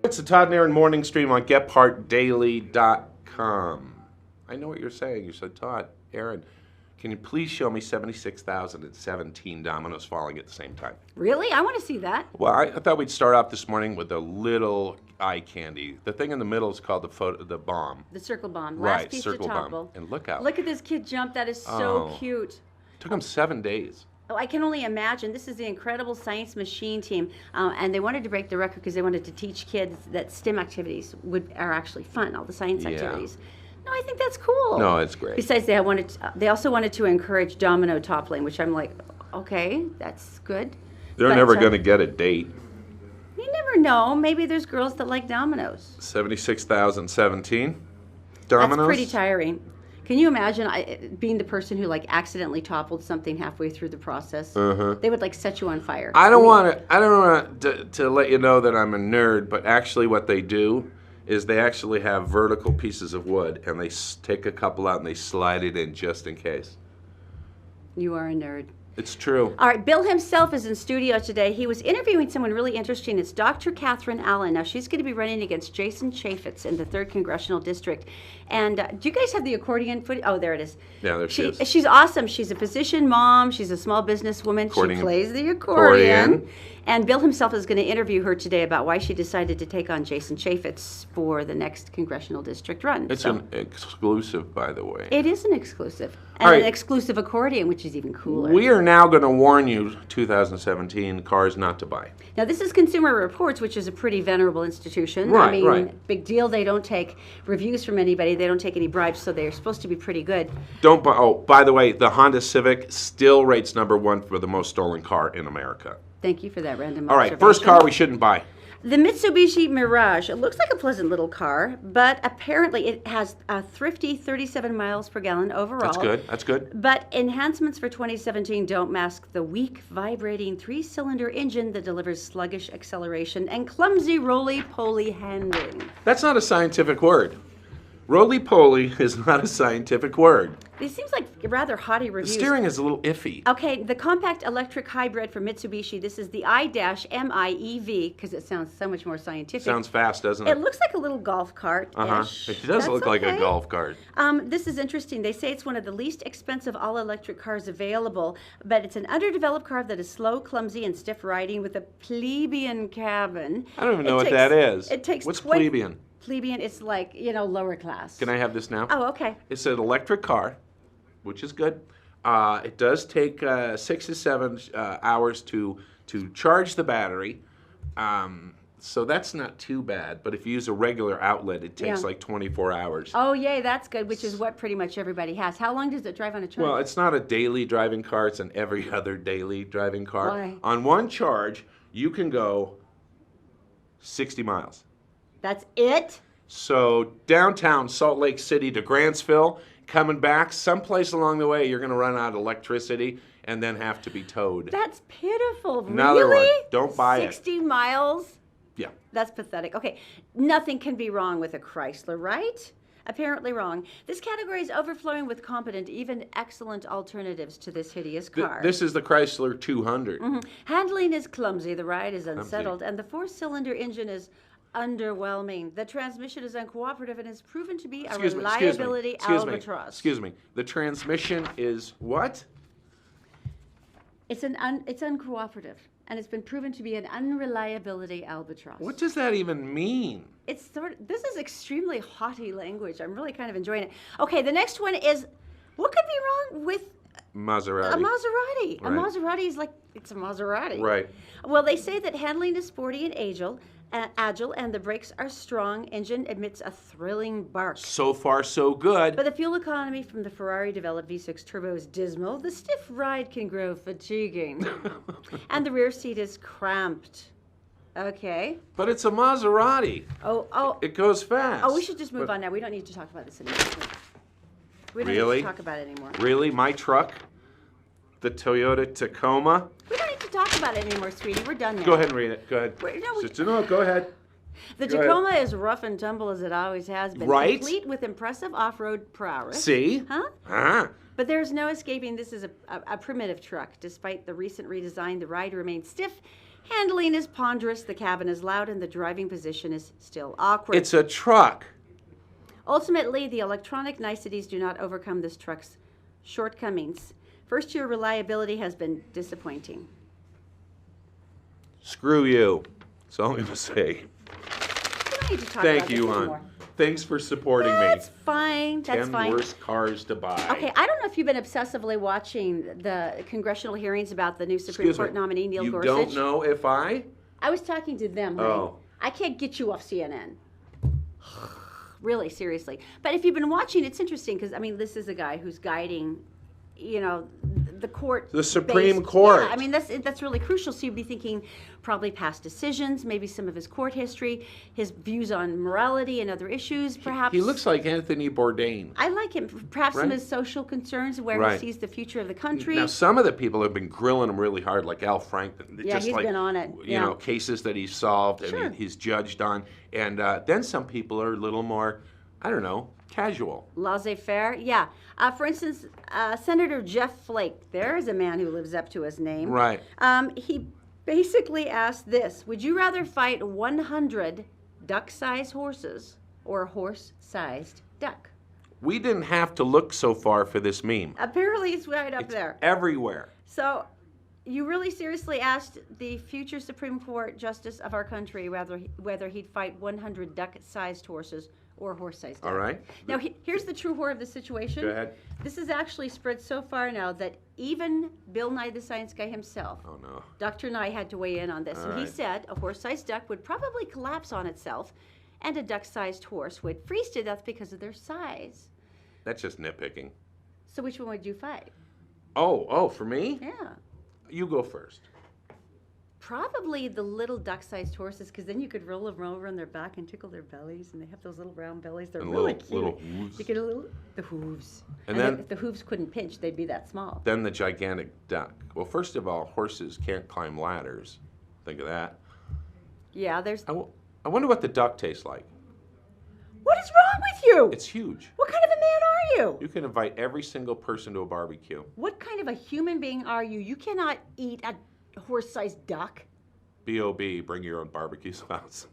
It's the Todd and Erin morning stream on GephartDaily.com. I know what you're saying. You said, Todd, Erin, can you please show me 76,017 dominoes falling at the same time? Really? I want to see that. Well, I thought we'd start off this morning with a little eye candy. The thing in the middle is called the bomb. The circle bomb. Right, Last piece circle to topple. bomb. And look out. Look at this kid jump. That is so cute. Took him 7 days. Oh, I can only imagine. This is the incredible science machine team, and they wanted to break the record because they wanted to teach kids that STEM activities are actually fun, all the science activities. No, I think that's cool. No, it's great. Besides, they also wanted to encourage domino toppling, which I'm like, okay, that's good. They're never going to get a date. You never know. Maybe there's girls that like dominoes. 76,017 dominoes? That's pretty tiring. Can you imagine being the person who like accidentally toppled something halfway through the process? They would like set you on fire. I don't want to let you know that I'm a nerd, but actually what they do is they actually have vertical pieces of wood and they take a couple out and they slide it in just in case. You are a nerd. It's true. All right, Bill himself is in studio today. He was interviewing someone really interesting. It's Dr. Catherine Allen. Now, she's going to be running against Jason Chaffetz in the 3rd Congressional District. And do you guys have the accordion footage? Oh, there it is. Yeah, there she is. She's awesome. She's a physician mom. She's a small businesswoman. She plays the accordion. And Bill himself is going to interview her today about why she decided to take on Jason Chaffetz for the next congressional district run. It's an exclusive, by the way. It is an exclusive. And an exclusive accordion, which is even cooler. We are now going to warn you, 2017, cars not to buy. Now, this is Consumer Reports, which is a pretty venerable institution. Right, I mean, right. Big deal. They don't take reviews from anybody. They don't take any bribes, so they're supposed to be pretty good. Don't buy. Oh, by the way, the Honda Civic still rates #1 for the most stolen car in America. Thank you for that random All right, first car we shouldn't buy. The Mitsubishi Mirage. It looks like a pleasant little car, but apparently it has a thrifty 37 miles per gallon overall. That's good. That's good. But enhancements for 2017 don't mask the weak, vibrating 3-cylinder engine that delivers sluggish acceleration and clumsy roly-poly handling. That's not a scientific word. Roly-poly is not a scientific word. It seems like rather haughty reviews. The steering is a little iffy. Okay, the compact electric hybrid from Mitsubishi. This is the i-MIEV because it sounds so much more scientific. Sounds fast, doesn't it? It looks like a little golf cart-ish. It does look like a golf cart. This is interesting. They say it's one of the least expensive all-electric cars available, but it's an underdeveloped car that is slow, clumsy, and stiff riding with a plebeian cabin. I don't even know what that is. It takes What's plebeian? Plebeian, it's like, lower class. Can I have this now? Oh, okay. It's an electric car, which is good. It does take 6 to 7 hours to charge the battery. So that's not too bad. But if you use a regular outlet, it takes like 24 hours. Oh, yay, that's good, which is what pretty much everybody has. How long does it drive on a charge? Well, it's not a daily driving car. It's an every other daily driving car. Why? On one charge, you can go 60 miles. That's it? So downtown Salt Lake City to Grantsville, coming back, someplace along the way, you're going to run out of electricity and then have to be towed. That's pitiful. Another really? one. Don't buy 60 miles? Yeah. That's pathetic. Okay, nothing can be wrong with a Chrysler, right? Apparently wrong. This category is overflowing with competent, even excellent alternatives to this hideous car. This is the Chrysler 200. Handling is clumsy, the ride is unsettled, and the 4-cylinder engine is underwhelming. The transmission is uncooperative and has proven to be a reliability albatross. Excuse me. The transmission is what? It's uncooperative, and it's been proven to be an unreliability albatross. What does that even mean? This is extremely haughty language. I'm really kind of enjoying it. Okay, the next one is, what could be wrong with Maserati. a Maserati? Right. A Maserati is like, it's a Maserati. Right. Well, they say that handling is sporty and agile, and the brakes are strong. Engine emits a thrilling bark. So far, so good. But the fuel economy from the Ferrari-developed V6 turbo is dismal. The stiff ride can grow fatiguing. And the rear seat is cramped. Okay. But it's a Maserati. Oh. It goes fast. Oh, we should just move on now. We don't need to talk about this anymore. We don't need to talk about it anymore. Really? My truck? The Toyota Tacoma? We don't need to talk talk about it anymore, sweetie. We're done now. Go ahead and read it. Go ahead. No, go ahead. The Tacoma is rough and tumble as it always has been. Right. Complete with impressive off-road prowess. See? Huh? Ah. But there's no escaping this is a primitive truck. Despite the recent redesign, the ride remains stiff. Handling is ponderous, the cabin is loud, and the driving position is still awkward. It's a truck. Ultimately, the electronic niceties do not overcome this truck's shortcomings. First-year reliability has been disappointing. Screw you. That's all I'm going to say. We don't need to talk Thank about you, this hon. anymore. Thanks for supporting That's me. fine. That's 10 fine. worst cars to buy. Okay, I don't know if you've been obsessively watching the congressional hearings about the new Supreme Court nominee, Neil Gorsuch. You don't know if I was talking to them, honey. Oh. I can't get you off CNN. Really, seriously. But if you've been watching, it's interesting because, I mean, this is a guy who's guiding, you know, the court. The Supreme Court. Yeah, I mean, that's really crucial. So you'd be thinking probably past decisions, maybe some of his court history, his views on morality and other issues, perhaps. He looks like Anthony Bourdain. I like him. Perhaps some Right. of his social concerns, where Right. he sees the future of the country. Now, some of the people have been grilling him really hard, like Al Franken. Yeah, just he's like, been on it. You Yeah. know, cases that he's solved and Sure. he's judged on. And then some people are a little more, I don't know, casual. Laissez-faire, yeah. For instance, Senator Jeff Flake, there's a man who lives up to his name. Right. He basically asked this: would you rather fight 100 duck-sized horses or a horse-sized duck? We didn't have to look so far for this meme. Apparently, it's right up It's there. everywhere. So, you really seriously asked the future Supreme Court justice of our country whether he'd fight 100 duck-sized horses or horse-sized duck. All right. Now, here's the true horror of the situation. Go ahead. This has actually spread so far now that even Bill Nye the Science Guy himself, Oh, no. Dr. Nye, had to weigh in on this. All And he right. said a horse-sized duck would probably collapse on itself, and a duck-sized horse would freeze to death because of their size. That's just nitpicking. So which one would you fight? Oh, for me? Yeah. You go first. Probably the little duck-sized horses, because then you could roll them over on their back and tickle their bellies, and they have those little round bellies. They're And really little cute. hooves. You get the hooves. And then then- if the hooves couldn't pinch, they'd be that small. Then the gigantic duck. Well, first of all, horses can't climb ladders. Think of that. Yeah, there's. I wonder what the duck tastes like. What is wrong with you? It's huge. What kind of a man are you? You can invite every single person to a barbecue. What kind of a human being are you? You cannot eat a horse-sized duck. B.O.B., bring your own barbecue sauce.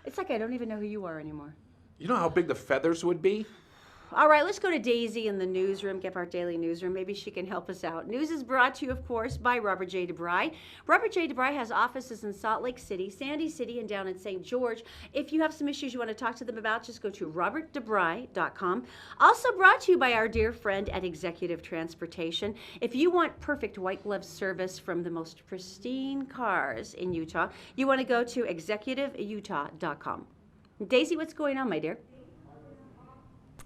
It's like I don't even know who you are anymore. You know how big the feathers would be? All right, let's go to Daisy in the newsroom, Gephardt Daily newsroom. Maybe she can help us out. News is brought to you, of course, by Robert J. DeBry. Robert J. DeBry has offices in Salt Lake City, Sandy City, and down in St. George. If you have some issues you want to talk to them about, just go to robertdebry.com. Also brought to you by our dear friend at Executive Transportation. If you want perfect white glove service from the most pristine cars in Utah, you want to go to executiveutah.com. Daisy, what's going on, my dear?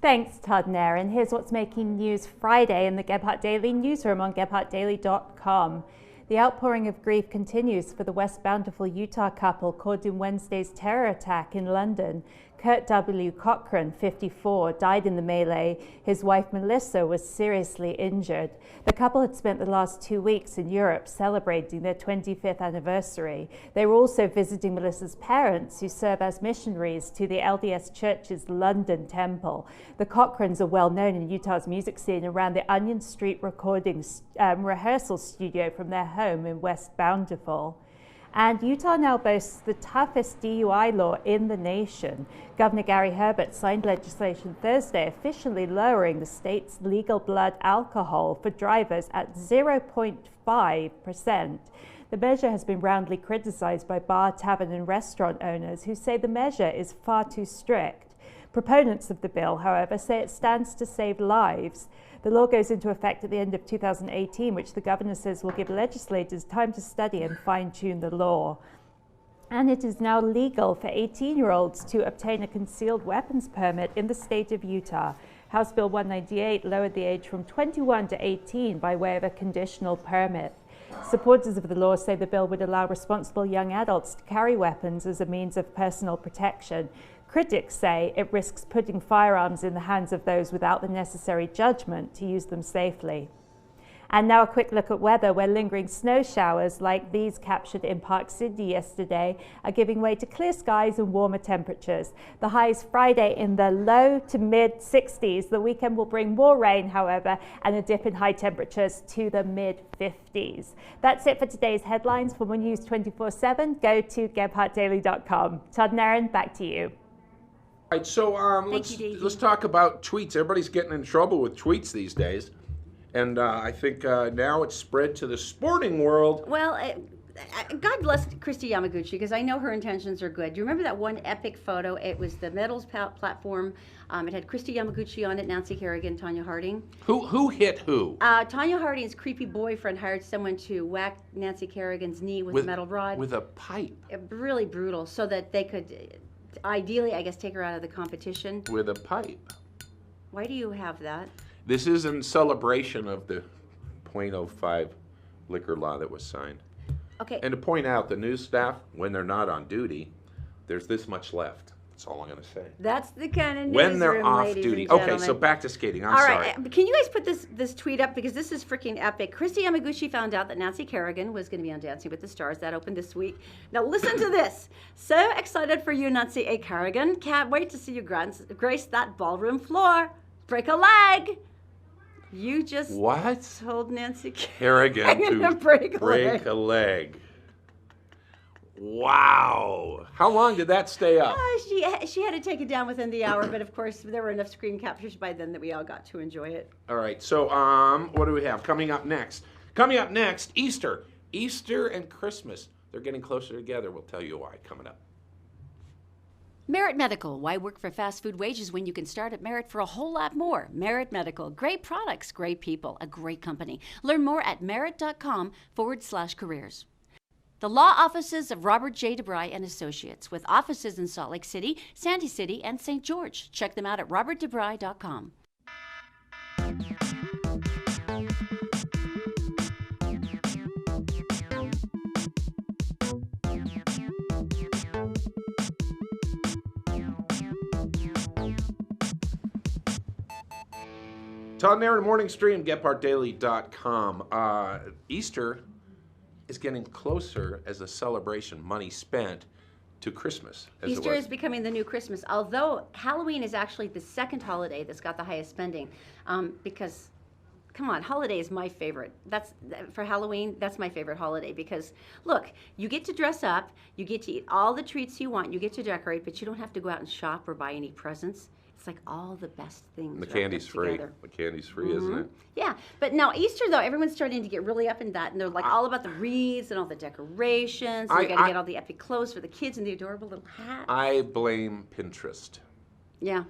Thanks, Todd and Erin. Here's what's making news Friday in the Gephardt Daily newsroom on GephardtDaily.com. The outpouring of grief continues for the West Bountiful, Utah couple caught in Wednesday's terror attack in London. Kurt W. Cochran, 54, died in the melee. His wife, Melissa, was seriously injured. The couple had spent the last 2 weeks in Europe celebrating their 25th anniversary. They were also visiting Melissa's parents, who serve as missionaries to the LDS Church's London Temple. The Cochrans are well known in Utah's music scene around the Onion Street rehearsal studio from their home in West Bountiful. And Utah now boasts the toughest DUI law in the nation. Governor Gary Herbert signed legislation Thursday officially lowering the state's legal blood alcohol for drivers at 0.5%. The measure has been roundly criticized by bar, tavern, and restaurant owners who say the measure is far too strict. Proponents of the bill, however, say it stands to save lives. The law goes into effect at the end of 2018, which the governor says will give legislators time to study and fine-tune the law. And it is now legal for 18-year-olds to obtain a concealed weapons permit in the state of Utah. House Bill 198 lowered the age from 21 to 18 by way of a conditional permit. Supporters of the law say the bill would allow responsible young adults to carry weapons as a means of personal protection. Critics say it risks putting firearms in the hands of those without the necessary judgment to use them safely. And now a quick look at weather, where lingering snow showers like these captured in Park City yesterday are giving way to clear skies and warmer temperatures. The highs Friday in the low to mid 60s. The weekend will bring more rain, however, and a dip in high temperatures to the mid 50s. That's it for today's headlines. For more news 24/7, go to GephardtDaily.com. Todd and Erin, back to you. All right, so let's talk about tweets. Everybody's getting in trouble with tweets these days. And I think now it's spread to the sporting world. Well, God bless Kristy Yamaguchi, because I know her intentions are good. Do you remember that one epic photo? It was the medals platform. It had Kristy Yamaguchi on it, Nancy Kerrigan, Tonya Harding. Who hit who? Tonya Harding's creepy boyfriend hired someone to whack Nancy Kerrigan's knee with a metal rod. With a pipe. Really brutal, so that they could, ideally, I guess, take her out of the competition. With a pipe. Why do you have that? This is in celebration of the .05 liquor law that was signed. Okay. And to point out, the news staff, when they're not on duty, there's this much left. That's all I'm going to say. That's the kind of when they're newsroom, off ladies duty. and gentlemen. Okay, so back to skating. I'm all sorry. right, can you guys put this tweet up, because this is freaking epic. Kristy Yamaguchi found out that Nancy Kerrigan was going to be on Dancing with the Stars. That opened this week. Now listen to this. So excited for you, Nancy A. Kerrigan. Can't wait to see you grace that ballroom floor. Break a leg. You just told Nancy Kerrigan to break a leg. Wow. How long did that stay up? She had to take it down within the hour, but of course there were enough screen captures by then that we all got to enjoy it. All right, so what do we have coming up next? Coming up next, Easter. Easter and Christmas. They're getting closer together. We'll tell you why coming up. Merit Medical. Why work for fast food wages when you can start at Merit for a whole lot more? Merit Medical. Great products, great people, a great company. Learn more at merit.com/careers. The law offices of Robert J. DeBry and Associates, with offices in Salt Lake City, Sandy City, and St. George. Check them out at robertdebry.com. Todd and Erin Morning Stream, GephardtDaily.com. Easter is getting closer as a celebration, money spent, to Christmas. Easter is becoming the new Christmas, although Halloween is actually the second holiday that's got the highest spending. Because, come on, holiday is my favorite. For Halloween, that's my favorite holiday, because, look, you get to dress up, you get to eat all the treats you want, you get to decorate, but you don't have to go out and shop or buy any presents. It's like all the best things. The candy's free. Together. The candy's free, isn't it? Yeah, but now Easter, though, everyone's starting to get really up in that, and they're like all about the wreaths and all the decorations. And you got to get all the epic clothes for the kids and the adorable little hats. I blame Pinterest. Yeah.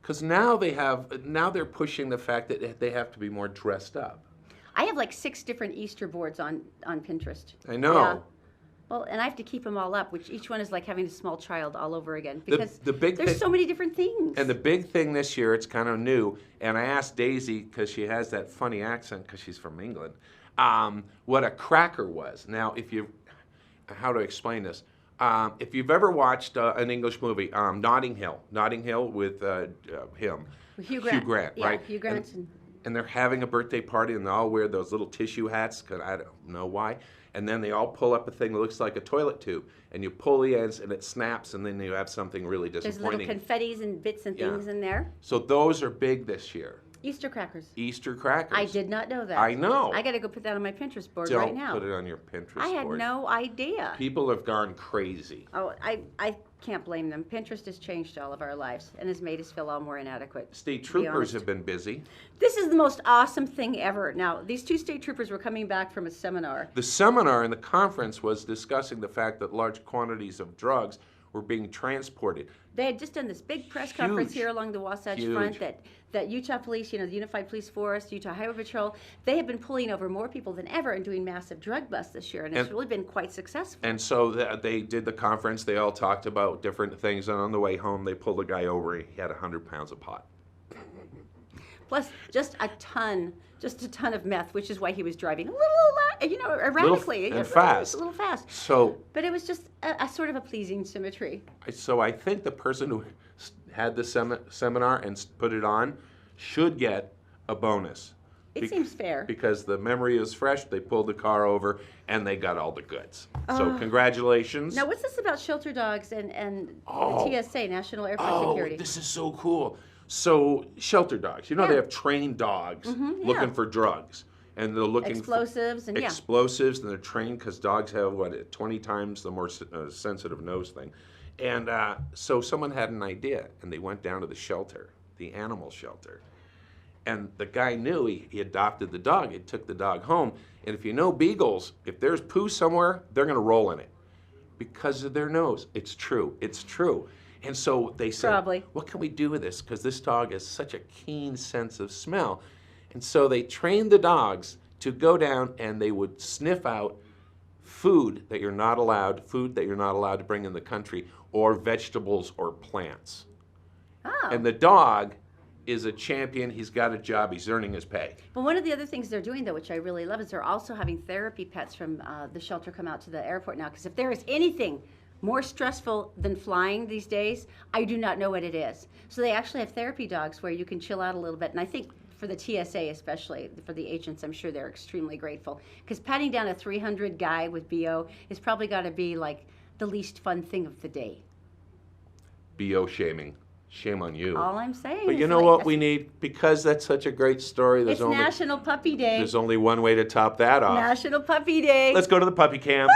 Because now they're pushing the fact that they have to be more dressed up. I have like 6 different Easter boards on Pinterest. I know. Yeah. Well, and I have to keep them all up, which each one is like having a small child all over again, because there's so many different things. And the big thing this year, it's kind of new, and I asked Daisy, because she has that funny accent because she's from England, what a cracker was. Now, how to explain this? If you've ever watched an English movie, Notting Hill with him, Hugh Grant, right? Hugh Grant. And they're having a birthday party, and they all wear those little tissue hats, because I don't know why. And then they all pull up a thing that looks like a toilet tube, and you pull the ends, and it snaps, and then you have something really disappointing. There's little confettis and bits and things in there. So those are big this year. Easter crackers. Easter crackers. I did not know that. I know. I got to go put that on my Pinterest board Don't right now. put it on your Pinterest board. I had no idea. People have gone crazy. Oh, I can't blame them. Pinterest has changed all of our lives and has made us feel all more inadequate. State troopers have been busy. This is the most awesome thing ever. Now, these 2 state troopers were coming back from a seminar. The seminar and the conference was discussing the fact that large quantities of drugs were being transported. They had just done this big press conference here along the Wasatch Front that Utah Police, the Unified Police Force, Utah Highway Patrol, they have been pulling over more people than ever and doing massive drug busts this year, and it's really been quite successful. And so they did the conference. They all talked about different things, and on the way home, they pulled a guy over. He had 100 pounds of pot. Plus, just a ton of meth, which is why he was driving a little, erratically. And fast. A little fast. But it was just a sort of a pleasing symmetry. So I think the person who had the seminar and put it on should get a bonus. It seems fair. Because the memory is fresh, they pulled the car over, and they got all the goods. So congratulations. Now, what's this about shelter dogs and the TSA, National Airport Oh, Security? this is so cool. So shelter dogs, you know, they have trained dogs looking for drugs. And they're looking Explosives for and explosives, and they're trained because dogs have, 20 times the more sensitive nose thing. And so someone had an idea, and they went down to the shelter, the animal shelter. And the guy knew he adopted the dog. He took the dog home. And if you know beagles, if there's poo somewhere, they're going to roll in it because of their nose. It's true. It's true. And so they said, Probably. what can we do with this? Because this dog has such a keen sense of smell. And so they trained the dogs to go down and they would sniff out food that you're not allowed to bring in the country, or vegetables or plants. Oh. And the dog is a champion. He's got a job. He's earning his pay. But one of the other things they're doing, though, which I really love, is they're also having therapy pets from the shelter come out to the airport now. Because if there is anything more stressful than flying these days, I do not know what it is. So they actually have therapy dogs where you can chill out a little bit. And I think for the TSA, especially for the agents, I'm sure they're extremely grateful. Because patting down a 300 guy with BO is probably got to be like the least fun thing of the day. BO shaming. Shame on you. All I'm saying But is you know like, what we need? Because that's such a great story, It's National Puppy Day. there's only one way to top that off. National Puppy Day. Let's go to the puppy cam. Look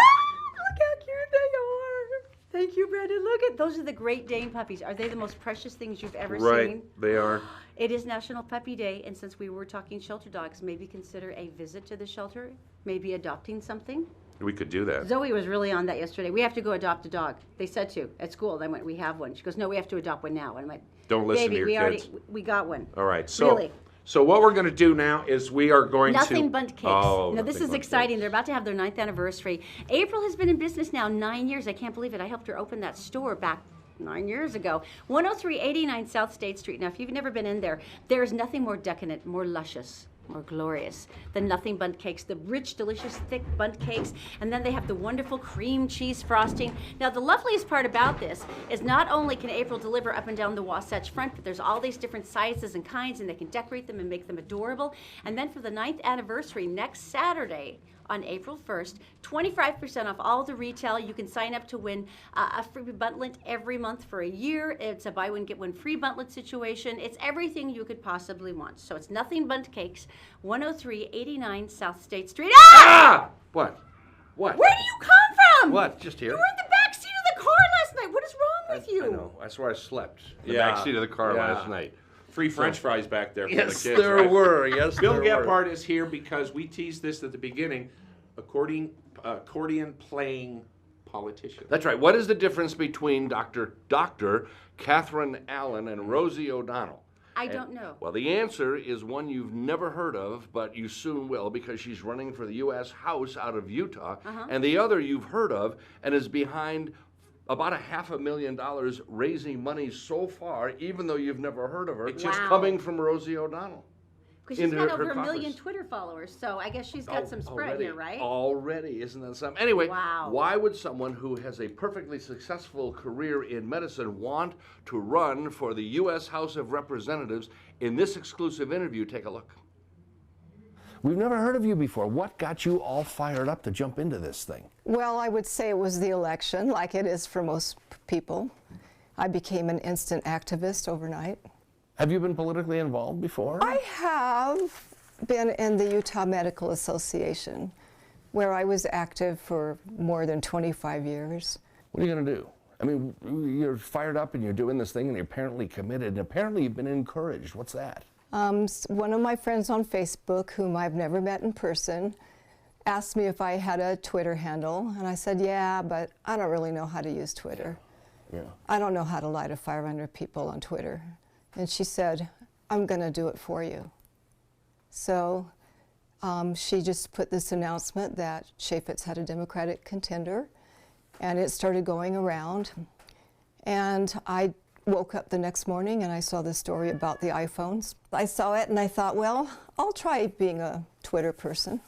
how cute they are. Thank you, Brandon. Look at those are the Great Dane puppies. Are they the most precious things you've ever Right, seen? they are. It is National Puppy Day, and since we were talking shelter dogs, maybe consider a visit to the shelter, maybe adopting something. We could do that. Zoe was really on that yesterday. We have to go adopt a dog. They said to at school. I went, we have one. She goes, no, we have to adopt one now. And I went, Don't listen baby, to your we kids. we got one. All right, so Really? so what we're going to do now is we are going Nothing to Bundt Cakes. Oh, now, this Nothing is Bundt exciting. Cakes. They're about to have their 9th anniversary. April has been in business now 9 years. I can't believe it. I helped her open that store back 9 years ago. 10389 South State Street. Now, if you've never been in there, there is nothing more decadent, more luscious, more glorious than Nothing Bundt Cakes. The rich, delicious, thick Bundt Cakes. And then they have the wonderful cream cheese frosting. Now, the loveliest part about this is not only can April deliver up and down the Wasatch Front, but there's all these different sizes and kinds, and they can decorate them and make them adorable. And then for the 9th anniversary, next Saturday, on April 1st, 25% off all the retail. You can sign up to win a free buntlet every month for a year. It's a buy one, get one free buntlet situation. It's everything you could possibly want. So it's Nothing Bundt Cakes, 10389 South State Street. Ah! What? What? Where do you come from? What? Just here? You were in the back seat of the car last night. What is wrong with you? I know. That's where I slept. The Yeah, back seat of the car yeah. last night. Free French fries back there for Yes, the kids, there right? were. Yes, Bill there were. Gephardt is here because we teased this at the beginning. Accordion playing politician. That's right. What is the difference between Dr. Catherine Allen and Rosie O'Donnell? I don't know. Well, the answer is one you've never heard of, but you soon will because she's running for the U.S. House out of Utah. And the other you've heard of and is behind about $500,000 raising money so far, even though you've never heard of her, It just Wow. coming from Rosie O'Donnell. Because she's in got her over a coffers. million Twitter followers, so I guess she's got some spread Already. here, right? Already, isn't that something? Anyway, Wow. why would someone who has a perfectly successful career in medicine want to run for the U.S. House of Representatives? In this exclusive interview, take a look. We've never heard of you before. What got you all fired up to jump into this thing? Well, I would say it was the election, like it is for most people. I became an instant activist overnight. Have you been politically involved before? I have been in the Utah Medical Association, where I was active for more than 25 years. What are you going to do? I mean, you're fired up and you're doing this thing and you're apparently committed and apparently you've been encouraged. What's that? One of my friends on Facebook, whom I've never met in person, asked me if I had a Twitter handle, and I said, yeah, but I don't really know how to use Twitter. Yeah. I don't know how to light a fire under people on Twitter. And she said, I'm going to do it for you. So she just put this announcement that Chaffetz had a Democratic contender, and it started going around. And I woke up the next morning and I saw the story about the iPhones. I saw it and I thought, well, I'll try being a Twitter person.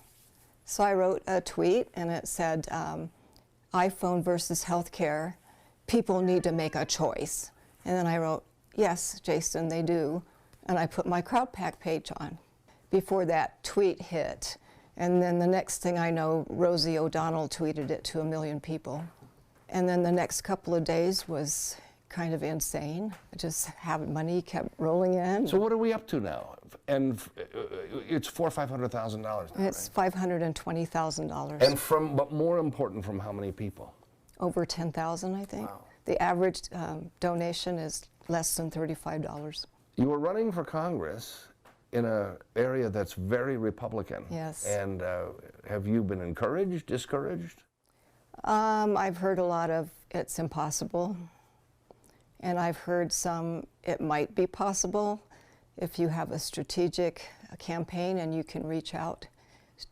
So I wrote a tweet and it said, iPhone versus healthcare, people need to make a choice. And then I wrote, yes, Jason, they do. And I put my CrowdPack page on before that tweet hit. And then the next thing I know, Rosie O'Donnell tweeted it to 1 million people. And then the next couple of days was kind of insane. Just having money kept rolling in. So what are we up to now? And it's $400,000 or $500,000 now, It's right? $520,000. And but more important, from how many people? Over 10,000, I think. Wow. The average donation is less than $35. You were running for Congress in an area that's very Republican. Yes. And have you been encouraged, discouraged? I've heard a lot of it's impossible. And I've heard some it might be possible if you have a strategic campaign and you can reach out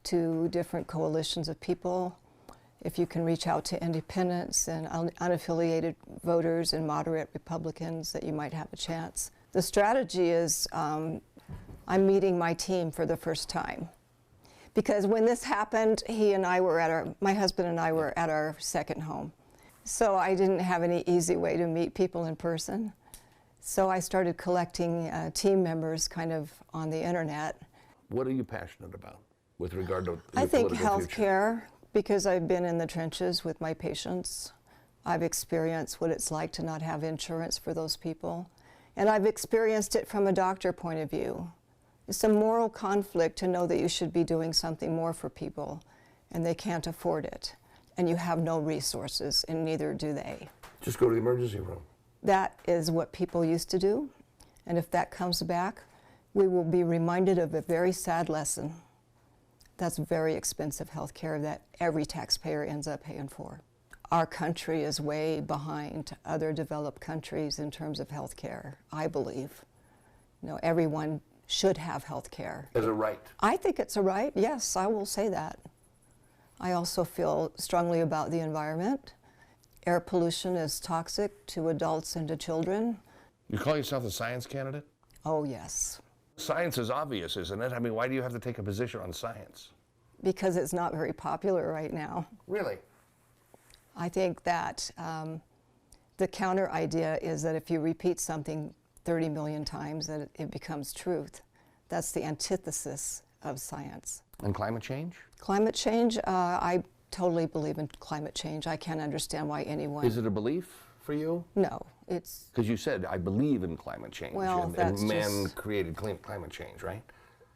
to different coalitions of people, if you can reach out to independents and unaffiliated voters and moderate Republicans, that you might have a chance. The strategy is I'm meeting my team for the first time. Because when this happened, my husband and I were at our second home. So I didn't have any easy way to meet people in person. So I started collecting team members kind of on the internet. What are you passionate about with regard to I think political future? healthcare, because I've been in the trenches with my patients. I've experienced what it's like to not have insurance for those people. And I've experienced it from a doctor point of view. It's a moral conflict to know that you should be doing something more for people and they can't afford it. And you have no resources, and neither do they. Just go to the emergency room. That is what people used to do. And if that comes back, we will be reminded of a very sad lesson. That's very expensive health care that every taxpayer ends up paying for. Our country is way behind other developed countries in terms of health care, I believe. Everyone should have health care. As a right. I think it's a right, yes, I will say that. I also feel strongly about the environment. Air pollution is toxic to adults and to children. You call yourself a science candidate? Oh, yes. Science is obvious, isn't it? I mean, why do you have to take a position on science? Because it's not very popular right now. Really? I think that the counter idea is that if you repeat something 30 million times, that it becomes truth. That's the antithesis of science. And climate change? Climate change, I totally believe in climate change. I can't understand why anyone... Is it a belief for you? No, it's... Because you said, I believe in climate change. Well, and that's man just- created climate change, right?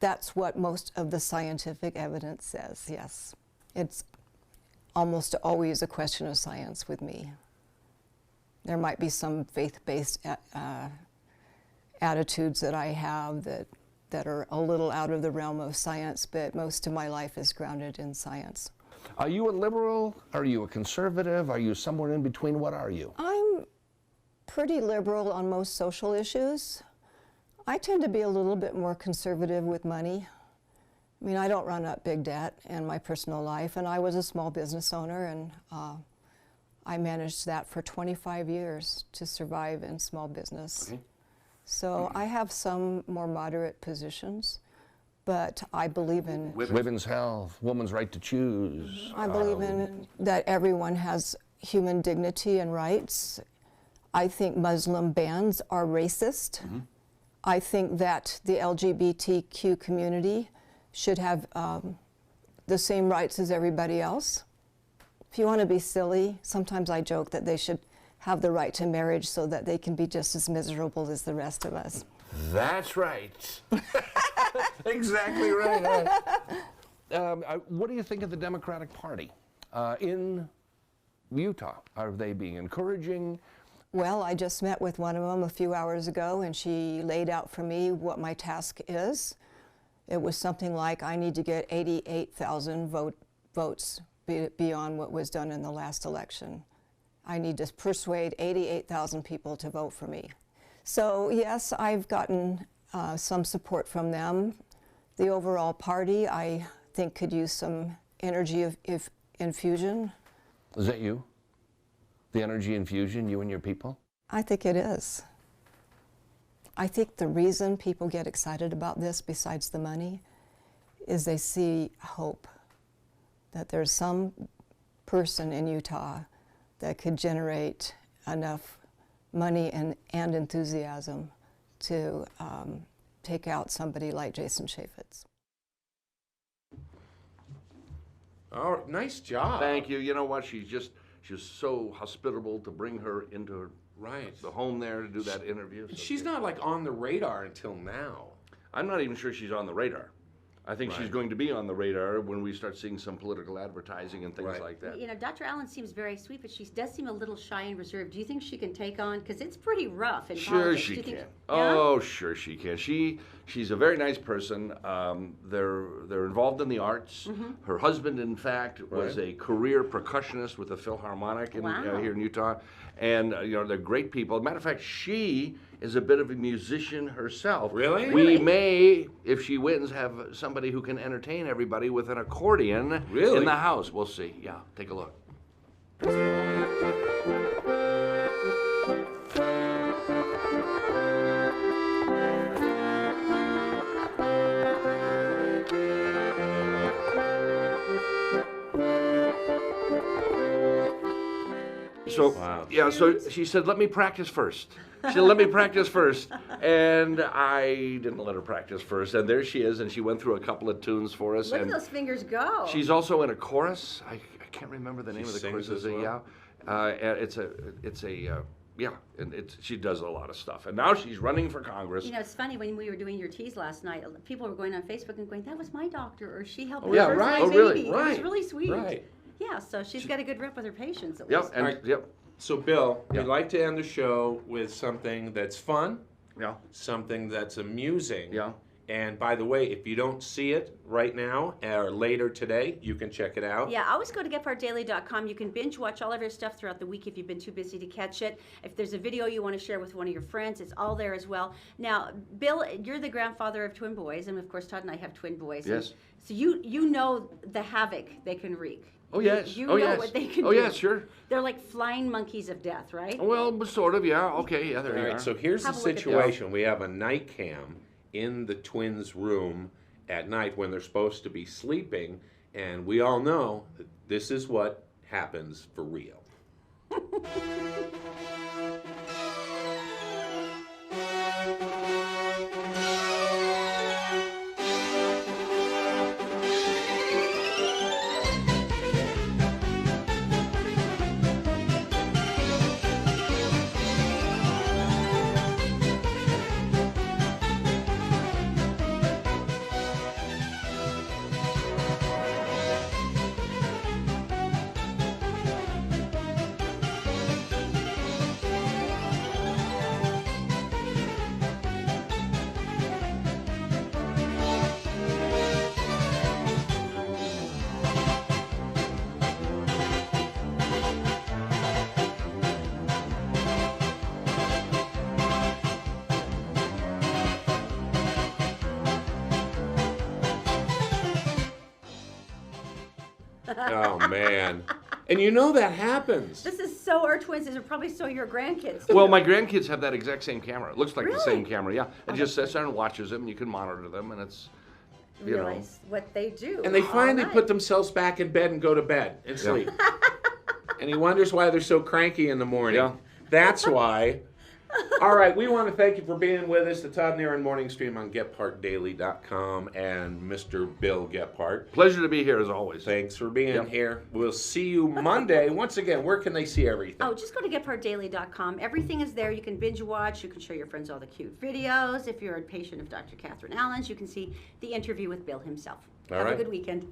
That's what most of the scientific evidence says, yes. It's almost always a question of science with me. There might be some faith-based attitudes that I have that are a little out of the realm of science, but most of my life is grounded in science. Are you a liberal? Are you a conservative? Are you somewhere in between? What are you? I'm pretty liberal on most social issues. I tend to be a little bit more conservative with money. I mean, I don't run up big debt in my personal life, and I was a small business owner, and I managed that for 25 years to survive in small business. Okay. So I have some more moderate positions, but I believe in... Women's health, women's right to choose. I believe in that everyone has human dignity and rights. I think Muslim bans are racist. I think that the LGBTQ community should have the same rights as everybody else. If you want to be silly, sometimes I joke that they should have the right to marriage so that they can be just as miserable as the rest of us. That's right. Exactly right. What do you think of the Democratic Party in Utah? Are they being encouraging? Well, I just met with one of them a few hours ago, and she laid out for me what my task is. It was something like, I need to get 88,000 votes beyond what was done in the last election. I need to persuade 88,000 people to vote for me. So yes, I've gotten some support from them. The overall party, I think, could use some energy infusion. Is that you? The energy infusion, you and your people? I think it is. I think the reason people get excited about this, besides the money, is they see hope. That there's some person in Utah that could generate enough money and enthusiasm to take out somebody like Jason Chaffetz. Oh, nice job. Thank you. You know what? She was so hospitable to bring her into Right. the home there to do that interview. So She's not like on the radar until now. I'm not even sure she's on the radar. I think she's Right. going to be on the radar when we start seeing some political advertising and things Right. like that. You know, Dr. Allen seems very sweet, but she does seem a little shy and reserved. Do you think she can take on? Because it's pretty rough in Sure politics. she Do you think, can. Yeah? Oh, sure she can. She's a very nice person. They're involved in the arts. Mm-hmm. Her husband, in fact, was a career percussionist with the Philharmonic Wow. here in Utah, and they're great people. Matter of fact, she is a bit of a musician herself. Really? We may, if she wins, have somebody who can entertain everybody with an accordion Really? in the house. We'll see. Yeah, take a look. So, Wow. yeah, so she said, let me practice first. She said, let me practice first. And I didn't let her practice first. And there she is, and she went through a couple of tunes for us. Look at and those fingers go. she's also in a chorus. I can't remember the name She of the sings chorus. as well? Yeah. And she does a lot of stuff. And now she's running for Congress. You know, it's funny when we were doing your teas last night, people were going on Facebook and going, that was my doctor, or she helped me yeah, birth right. my Oh, really? baby. It was Right. really sweet. Right. Yeah, so she's got a good rep with her patients at Yep, least. and Right. yep, So, Bill, Yeah. we'd like to end the show with something that's fun, yeah, something that's amusing. yeah. And by the way, if you don't see it right now or later today, you can check it out. Yeah, always go to GephartDaily.com. You can binge watch all of your stuff throughout the week if you've been too busy to catch it. If there's a video you want to share with one of your friends, it's all there as well. Now, Bill, you're the grandfather of twin boys, and of course, Todd and I have twin boys. Yes. So you know the havoc they can wreak. Oh, yes. You oh, know yes. what they can oh, do. yes, sure. They're like flying monkeys of death, right? Well, sort of, yeah. Okay, yeah, there All you right, are. so here's the Have a look at situation. We have a night cam in the twins' room at night when they're supposed to be sleeping, and we all know that this is what happens for real. Oh, man. And you know that happens. This is so our twins. These are probably so your grandkids. Well, my grandkids have that exact same camera. It looks like the Really? same camera, yeah. It just sits there and watches them, and you can monitor them, and it's, you know. Realize what they do. And they all finally night. put themselves back in bed and go to bed and sleep. And he wonders why they're so cranky in the morning. Yeah. That's why. All right, we want to thank you for being with us. The Todd and Erin Morning Stream on GephartDaily.com and Mr. Bill Gephardt. Pleasure to be here, as always. Thanks for being Yep. here. We'll see you Monday. Once again, where can they see everything? Oh, just go to GephartDaily.com. Everything is there. You can binge watch. You can show your friends all the cute videos. If you're a patient of Dr. Catherine Allen's, you can see the interview with Bill himself. All Have right. a good weekend.